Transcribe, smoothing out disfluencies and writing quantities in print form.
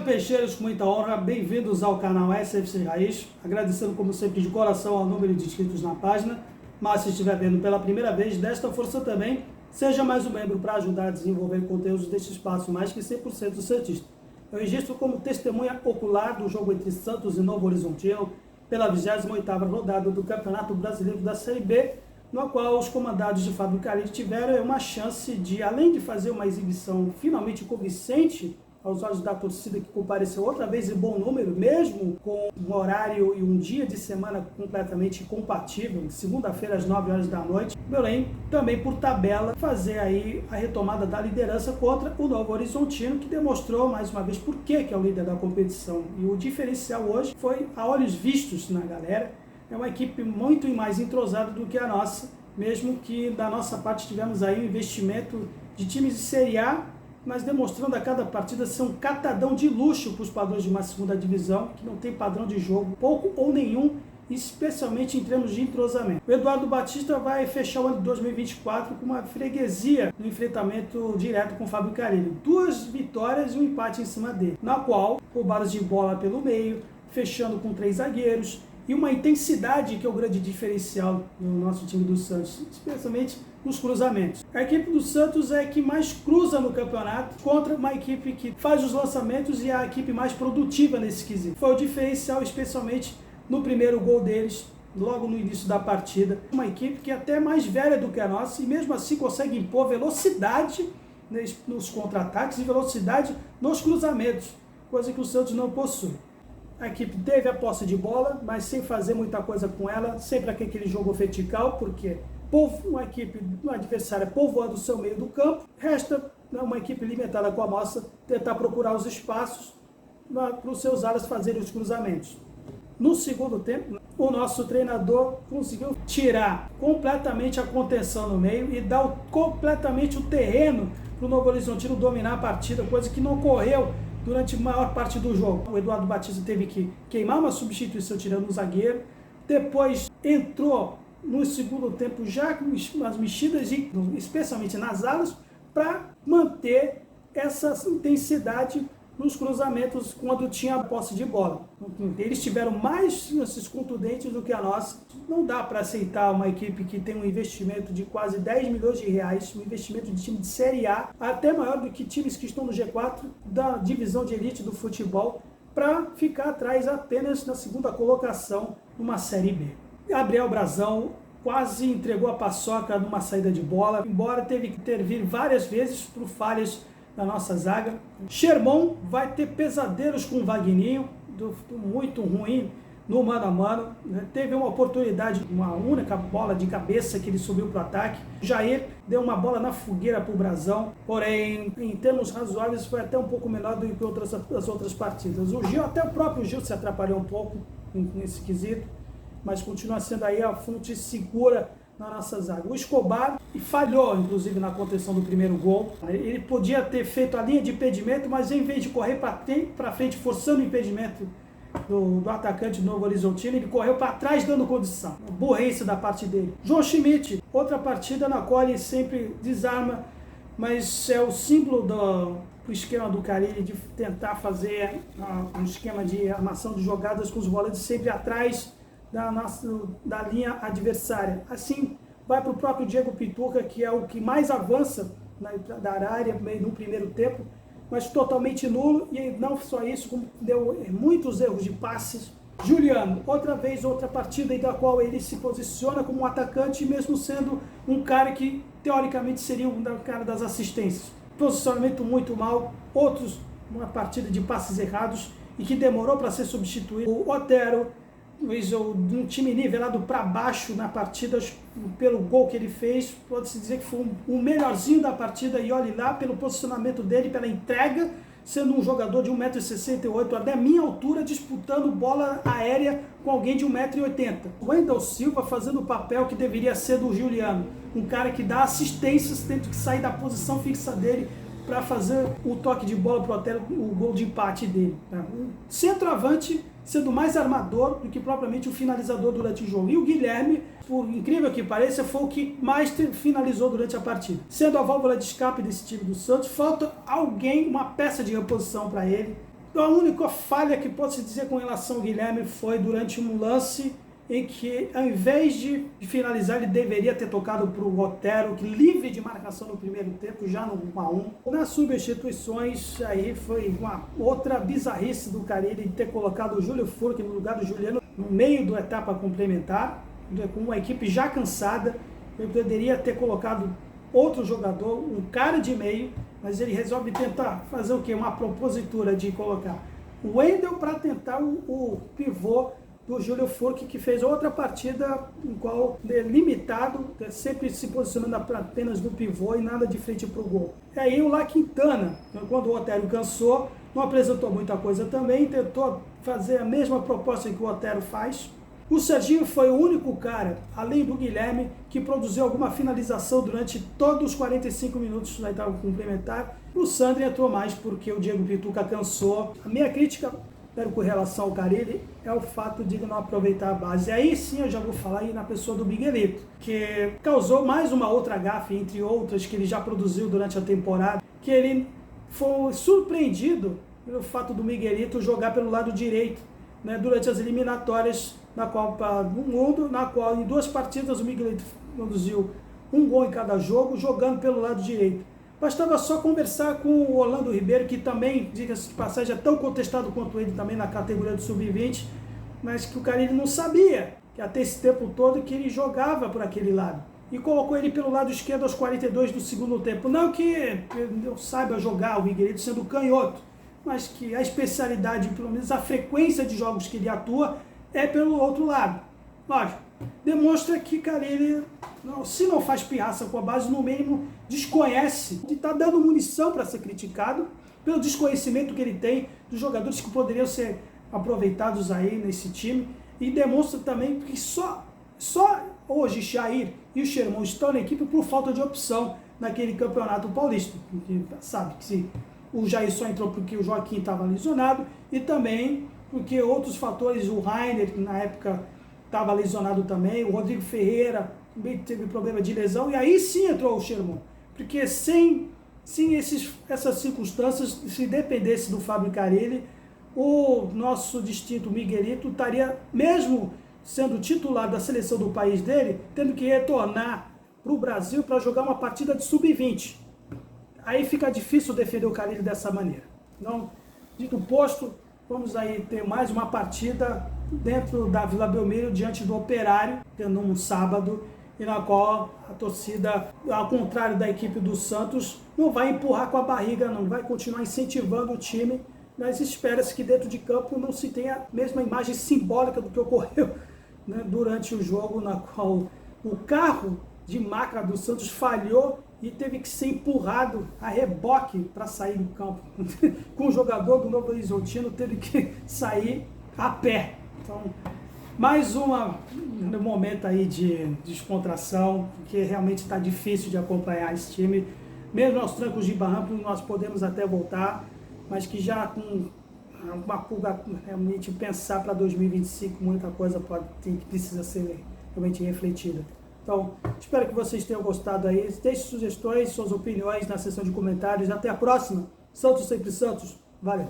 peixeiros, com muita honra, bem-vindos ao canal SFC Raiz, agradecendo como sempre de coração ao número de inscritos na página, mas se estiver vendo pela primeira vez, desta força também, seja mais um membro para ajudar a desenvolver conteúdos deste espaço mais que 100% santista. Eu registro como testemunha ocular do jogo entre Santos e Novo Horizontino pela 28ª rodada do Campeonato Brasileiro da Série B, no qual os comandados de Fábio Carilli tiveram uma chance de, além de fazer uma exibição finalmente convincente aos olhos da torcida que compareceu outra vez em bom número, mesmo com um horário e um dia de semana completamente incompatível, segunda-feira às 9 horas da noite, porém, também por tabela, fazer aí a retomada da liderança contra o Novo Horizontino, que demonstrou mais uma vez por que é o líder da competição. E o diferencial hoje foi, a olhos vistos na galera, é uma equipe muito mais entrosada do que a nossa, mesmo que da nossa parte tivemos aí um investimento de times de Série A, mas demonstrando a cada partida ser um catadão de luxo para os padrões de uma segunda divisão, que não tem padrão de jogo, pouco ou nenhum, especialmente em termos de entrosamento. O Eduardo Batista vai fechar o ano de 2024 com uma freguesia no enfrentamento direto com o Fábio Carilli. 2 vitórias e um empate em cima dele, na qual roubadas de bola pelo meio, fechando com 3 zagueiros, e uma intensidade que é o grande diferencial do nosso time do Santos, especialmente nos cruzamentos. A equipe do Santos é a que mais cruza no campeonato contra uma equipe que faz os lançamentos e é a equipe mais produtiva nesse quesito. Foi o diferencial, especialmente no primeiro gol deles, logo no início da partida. Uma equipe que é até mais velha do que a nossa e mesmo assim consegue impor velocidade nos contra-ataques e velocidade nos cruzamentos, coisa que o Santos não possui. A equipe teve a posse de bola, mas sem fazer muita coisa com ela, sempre aquele jogo vertical, porque uma equipe adversária povoando o seu meio do campo, resta uma equipe limitada com a nossa tentar procurar os espaços para os seus alas fazerem os cruzamentos. No segundo tempo, o nosso treinador conseguiu tirar completamente a contenção no meio e dar completamente o terreno para o Novo Horizontino dominar a partida, coisa que não ocorreu durante a maior parte do jogo. O Eduardo Batista teve que queimar uma substituição tirando um zagueiro, depois entrou no segundo tempo já com as mexidas, especialmente nas alas, para manter essa intensidade nos cruzamentos quando tinha a posse de bola. Eles tiveram mais chances contundentes do que a nossa. Não dá para aceitar uma equipe que tem um investimento de quase 10 milhões de reais, um investimento de time de Série A, até maior do que times que estão no G4 da divisão de elite do futebol, para ficar atrás apenas na segunda colocação numa Série B. Gabriel Brazão quase entregou a paçoca numa saída de bola, embora teve que intervir várias vezes por falhas da nossa zaga. Sherman vai ter pesadelos com o Vagninho, muito ruim no mano a mano. Teve uma oportunidade, uma única bola de cabeça que ele subiu para o ataque. Jair deu uma bola na fogueira para o Brazão, porém, em termos razoáveis, foi até um pouco menor do que as outras partidas. O Gil, até o próprio Gil se atrapalhou um pouco nesse quesito, mas continua sendo aí a fonte segura na nossa zaga. O Escobar falhou, inclusive, na contenção do primeiro gol. Ele podia ter feito a linha de impedimento, mas em vez de correr para frente, forçando o impedimento do atacante do Novo Horizontino, ele correu para trás dando condição. Burrice da parte dele. João Schmidt, outra partida na qual ele sempre desarma, mas é o símbolo do esquema do Carilli de tentar fazer um esquema de armação de jogadas com os volantes sempre atrás da linha adversária. Assim, vai para o próprio Diego Pituca, que é o que mais avança da área no primeiro tempo, mas totalmente nulo, e não só isso, como deu muitos erros de passes. Juliano, outra partida em da qual ele se posiciona como um atacante, mesmo sendo um cara que teoricamente seria um cara das assistências. Posicionamento muito mal, uma partida de passes errados e que demorou para ser substituído. O Otero, um time nivelado para baixo na partida pelo gol que ele fez, pode-se dizer que foi o melhorzinho da partida, e olhe lá pelo posicionamento dele, pela entrega, sendo um jogador de 1,68 m, até minha altura, disputando bola aérea com alguém de 1,80 m. O Wendel Silva fazendo o papel que deveria ser do Juliano, um cara que dá assistências, tendo que sair da posição fixa dele para fazer o toque de bola para o Otero, o gol de empate dele. Um centroavante sendo mais armador do que propriamente o finalizador durante o jogo. E o Guilherme, por incrível que pareça, foi o que mais finalizou durante a partida. Sendo a válvula de escape desse time do Santos, falta alguém, uma peça de reposição para ele. A única falha que posso dizer com relação ao Guilherme foi durante um lance em que, ao invés de finalizar, ele deveria ter tocado para o Otero, que livre de marcação no primeiro tempo, já no 1-1. Nas substituições, aí foi uma outra bizarrice do Carille ter colocado o Júlio Furque no lugar do Juliano no meio da etapa complementar, com uma equipe já cansada. Ele poderia ter colocado outro jogador, um cara de meio, mas ele resolve tentar fazer o quê? Uma propositura de colocar o Wendel para tentar o pivô do Júlio Furque, que fez outra partida em qual é limitado, sempre se posicionando apenas no pivô e nada de frente para o gol. E aí o La Quintana, quando o Otero cansou, não apresentou muita coisa também, tentou fazer a mesma proposta que o Otero faz. O Serginho foi o único cara, além do Guilherme, que produziu alguma finalização durante todos os 45 minutos da etapa complementar. O Sandri entrou mais porque o Diego Pituca cansou. A minha crítica com relação ao Carille é o fato de não aproveitar a base. E aí sim eu já vou falar aí na pessoa do Miguelito, que causou mais uma outra gafe, entre outras, que ele já produziu durante a temporada, que ele foi surpreendido pelo fato do Miguelito jogar pelo lado direito, né, durante as eliminatórias na Copa do Mundo, na qual em 2 partidas o Miguelito produziu 1 gol em cada jogo, jogando pelo lado direito. Bastava só conversar com o Orlando Ribeiro, que também, diga-se de passagem, é tão contestado quanto ele também na categoria do Sub-20, mas que o Carille não sabia, que até esse tempo todo que ele jogava por aquele lado. E colocou ele pelo lado esquerdo aos 42 do segundo tempo. Não que eu saiba jogar o Miguelito sendo canhoto, mas que a especialidade, pelo menos a frequência de jogos que ele atua, é pelo outro lado. Lógico, demonstra que Carille, se não faz pirraça com a base, no mínimo desconhece e está dando munição para ser criticado pelo desconhecimento que ele tem dos jogadores que poderiam ser aproveitados aí nesse time, e demonstra também que só hoje Jair e o Xermão estão na equipe por falta de opção naquele campeonato paulista, porque sabe que se o Jair só entrou porque o Joaquim estava lesionado e também porque outros fatores, o Rainer, que na época estava lesionado também, o Rodrigo Ferreira também teve problema de lesão, e aí sim entrou o Xermão, porque sem essas circunstâncias, se dependesse do Fábio Carille, o nosso distinto Miguelito estaria, mesmo sendo titular da seleção do país dele, tendo que retornar para o Brasil para jogar uma partida de sub-20. Aí fica difícil defender o Carille dessa maneira. Então, dito posto, vamos aí ter mais uma partida dentro da Vila Belmiro, diante do Operário, tendo um sábado, e na qual a torcida, ao contrário da equipe do Santos, não vai empurrar com a barriga, não vai continuar incentivando o time, mas espera-se que dentro de campo não se tenha a mesma imagem simbólica do que ocorreu, né, durante o jogo, na qual o carro de maca do Santos falhou e teve que ser empurrado a reboque para sair do campo, com o jogador do Novo Horizontino teve que sair a pé. Então, mais um momento aí de descontração, porque realmente está difícil de acompanhar esse time. Mesmo aos trancos de barranco, nós podemos até voltar, mas que já com uma pulga, realmente pensar para 2025, muita coisa precisa ser realmente refletida. Então, espero que vocês tenham gostado aí. Deixe sugestões, suas opiniões na seção de comentários. Até a próxima. Santos sempre Santos. Valeu.